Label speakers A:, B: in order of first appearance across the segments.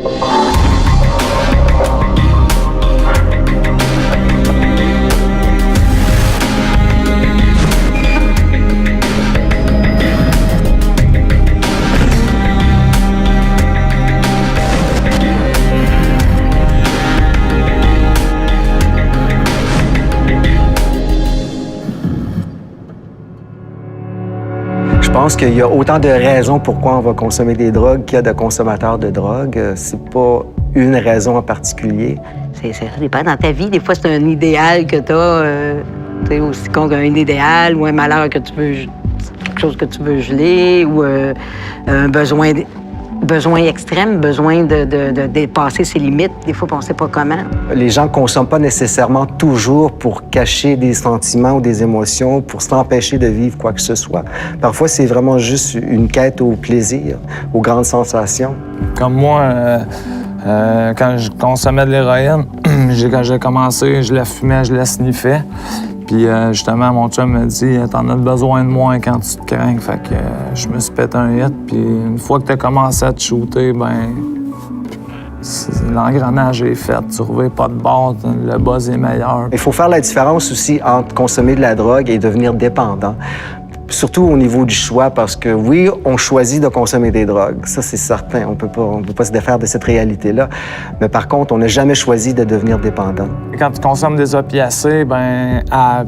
A: Je pense qu'il y a autant de raisons pourquoi on va consommer des drogues qu'il y a de consommateurs de drogue. C'est pas une raison en particulier.
B: Ça dépend dans ta vie. Des fois, c'est un idéal que tu as, aussi con qu'un idéal ou un malheur que tu veux, quelque chose que tu veux geler ou un besoin extrême, besoin de dépasser ses limites. Des fois, on ne sait pas comment.
A: Les gens ne consomment pas nécessairement toujours pour cacher des sentiments ou des émotions, pour s'empêcher de vivre quoi que ce soit. Parfois, c'est vraiment juste une quête au plaisir, aux grandes sensations.
C: Comme moi, quand je consommais de l'héroïne, quand j'ai commencé, je la fumais, je la sniffais. Puis justement, mon chum m'a dit « T'en as besoin de moins quand tu te crains. » Fait que je me suis pété un hit. Puis une fois que t'as commencé à te shooter, ben l'engrenage est fait. Tu reviens pas de bord, le buzz est meilleur.
A: Il faut faire la différence aussi entre consommer de la drogue et devenir dépendant. Surtout au niveau du choix, parce que oui, on choisit de consommer des drogues. Ça, c'est certain. On peut pas se défaire de cette réalité-là. Mais par contre, on n'a jamais choisi de devenir dépendant.
C: Quand tu consommes des opiacés, à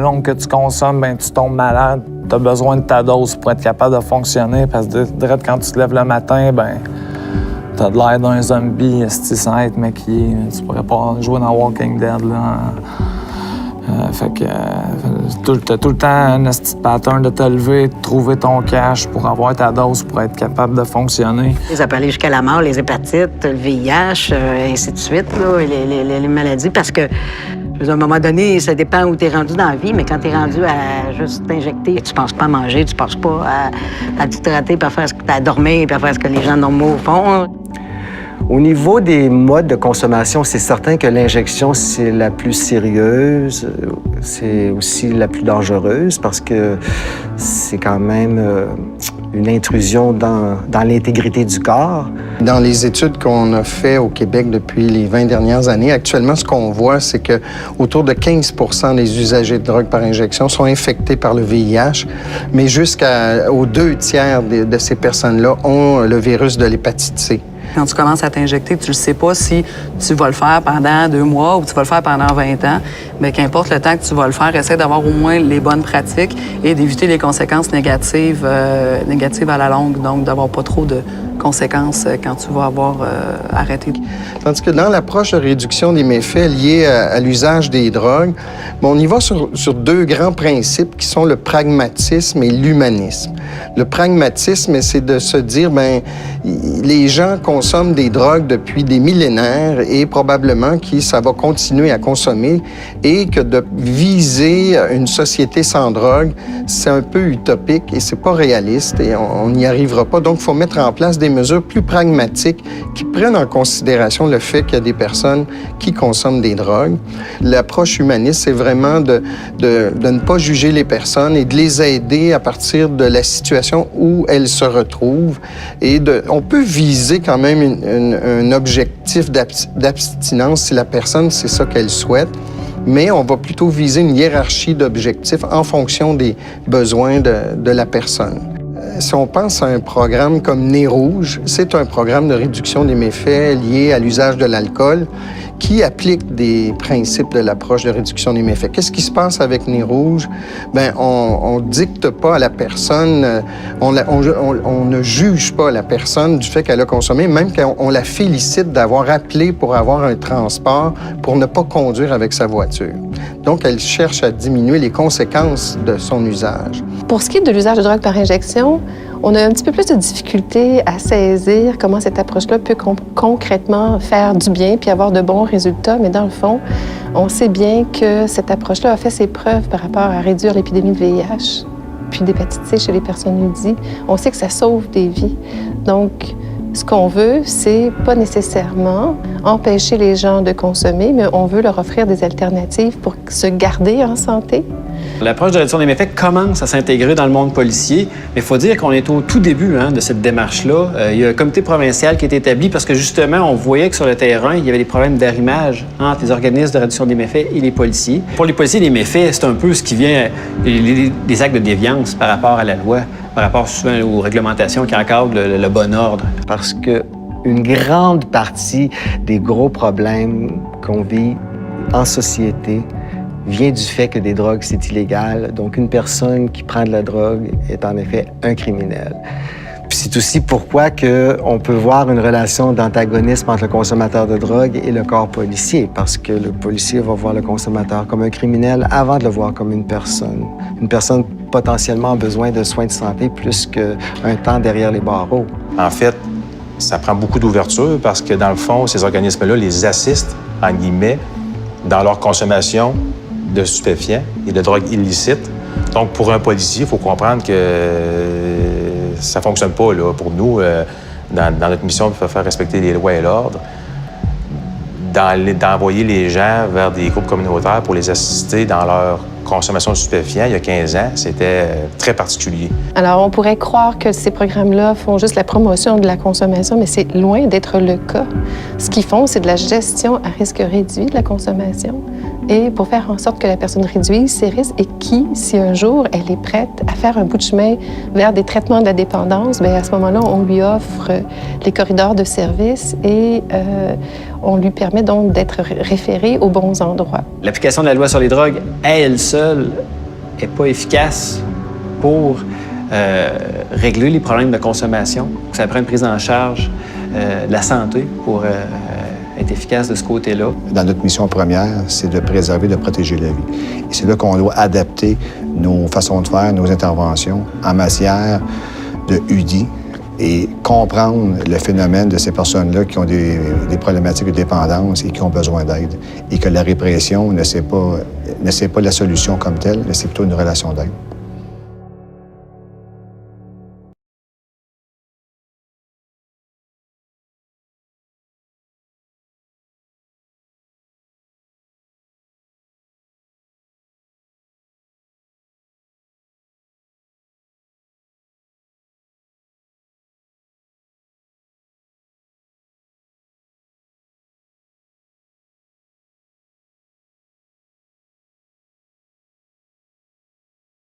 C: longue que tu consommes, tu tombes malade. Tu as besoin de ta dose pour être capable de fonctionner. Parce que direct quand tu te lèves le matin, t'as de l'air d'un zombie sans être maquillé. Tu pourrais pas jouer dans Walking Dead, là. T'as tout le temps un petit pattern de te lever, de trouver ton cash pour avoir ta dose, pour être capable de fonctionner.
B: Ça peut aller jusqu'à la mort, les hépatites, le VIH, ainsi de suite, là, les maladies, parce que, à un moment donné, ça dépend où tu es rendu dans la vie, mais quand tu es rendu à juste t'injecter, tu penses pas à manger, tu penses pas à t'hydrater, puis à faire ce que tu as dormi, puis à faire ce que les gens normaux font.
A: Au niveau des modes de consommation, c'est certain que l'injection, c'est la plus sérieuse, c'est aussi la plus dangereuse parce que c'est quand même une intrusion dans l'intégrité du corps.
D: Dans les études qu'on a faites au Québec depuis les 20 dernières années, actuellement, ce qu'on voit, c'est que autour de 15 des usagers de drogue par injection sont infectés par le VIH, mais jusqu'aux 2/3 de ces personnes-là ont le virus de l'hépatite C.
E: Quand tu commences à t'injecter, tu ne sais pas si tu vas le faire pendant 2 mois ou tu vas le faire pendant 20 ans. Mais qu'importe le temps que tu vas le faire, essaie d'avoir au moins les bonnes pratiques et d'éviter les conséquences négatives à la longue. Donc, d'avoir pas trop de conséquences quand tu vas avoir arrêté.
D: Tandis que dans l'approche de réduction des méfaits liés à l'usage des drogues, on y va sur 2 grands principes qui sont le pragmatisme et l'humanisme. Le pragmatisme, c'est de se dire, les gens consomment des drogues depuis des millénaires et probablement que ça va continuer à consommer et que de viser une société sans drogue, c'est un peu utopique et c'est pas réaliste et on n'y arrivera pas. Donc, il faut mettre en place des mesures plus pragmatiques qui prennent en considération le fait qu'il y a des personnes qui consomment des drogues. L'approche humaniste, c'est vraiment de ne pas juger les personnes et de les aider à partir de la situation où elles se retrouvent. Et on peut viser quand même un objectif d'abstinence si la personne, c'est ça qu'elle souhaite, mais on va plutôt viser une hiérarchie d'objectifs en fonction des besoins de la personne. Si on pense à un programme comme Nez Rouge, c'est un programme de réduction des méfaits liés à l'usage de l'alcool qui applique des principes de l'approche de réduction des méfaits. Qu'est-ce qui se passe avec Nez Rouge? On dicte pas à la personne, on ne juge pas la personne du fait qu'elle a consommé, même qu'on la félicite d'avoir appelé pour avoir un transport pour ne pas conduire avec sa voiture. Donc, elle cherche à diminuer les conséquences de son usage.
F: Pour ce qui est de l'usage de drogue par injection, on a un petit peu plus de difficulté à saisir comment cette approche-là peut concrètement faire du bien puis avoir de bons résultats. Mais dans le fond, on sait bien que cette approche-là a fait ses preuves par rapport à réduire l'épidémie de VIH puis d'hépatite C chez les personnes UDI. On sait que ça sauve des vies. Donc, ce qu'on veut, c'est pas nécessairement empêcher les gens de consommer, mais on veut leur offrir des alternatives pour se garder en santé,
G: L'approche de réduction des méfaits commence à s'intégrer dans le monde policier, mais il faut dire qu'on est au tout début de cette démarche-là. Il y a un comité provincial qui est établi parce que justement, on voyait que sur le terrain, il y avait des problèmes d'arrimage entre les organismes de réduction des méfaits et les policiers. Pour les policiers, les méfaits, c'est un peu ce qui vient des actes de déviance par rapport à la loi, par rapport souvent aux réglementations qui encadrent le bon ordre.
A: Parce que une grande partie des gros problèmes qu'on vit en société vient du fait que des drogues, c'est illégal. Donc, une personne qui prend de la drogue est en effet un criminel. Puis c'est aussi pourquoi on peut voir une relation d'antagonisme entre le consommateur de drogue et le corps policier, parce que le policier va voir le consommateur comme un criminel avant de le voir comme une personne. Une personne potentiellement a besoin de soins de santé plus qu'un temps derrière les barreaux.
H: En fait, ça prend beaucoup d'ouverture parce que, dans le fond, ces organismes-là les assistent, en guillemets, dans leur consommation de stupéfiants et de drogues illicites. Donc, pour un policier, il faut comprendre que ça ne fonctionne pas là, pour nous, dans notre mission de faire respecter les lois et l'ordre, d'envoyer les gens vers des groupes communautaires pour les assister dans leur consommation de stupéfiants. Il y a 15 ans, c'était très particulier.
F: Alors, on pourrait croire que ces programmes-là font juste la promotion de la consommation, mais c'est loin d'être le cas. Ce qu'ils font, c'est de la gestion à risque réduit de la consommation et pour faire en sorte que la personne réduise ses risques et qui, si un jour elle est prête à faire un bout de chemin vers des traitements de la dépendance, bien, à ce moment-là, on lui offre les corridors de service et on lui permet donc d'être référé aux bons endroits.
G: L'application de la loi sur les drogues, à elle seule, n'est pas efficace pour régler les problèmes de consommation. Ça prend une prise en charge de la santé pour être efficace de ce côté-là.
I: Dans notre mission première, c'est de préserver, de protéger la vie. Et c'est là qu'on doit adapter nos façons de faire, nos interventions en matière de UDI et comprendre le phénomène de ces personnes-là qui ont des problématiques de dépendance et qui ont besoin d'aide. Et que la répression ne c'est pas la solution comme telle, mais c'est plutôt une relation d'aide.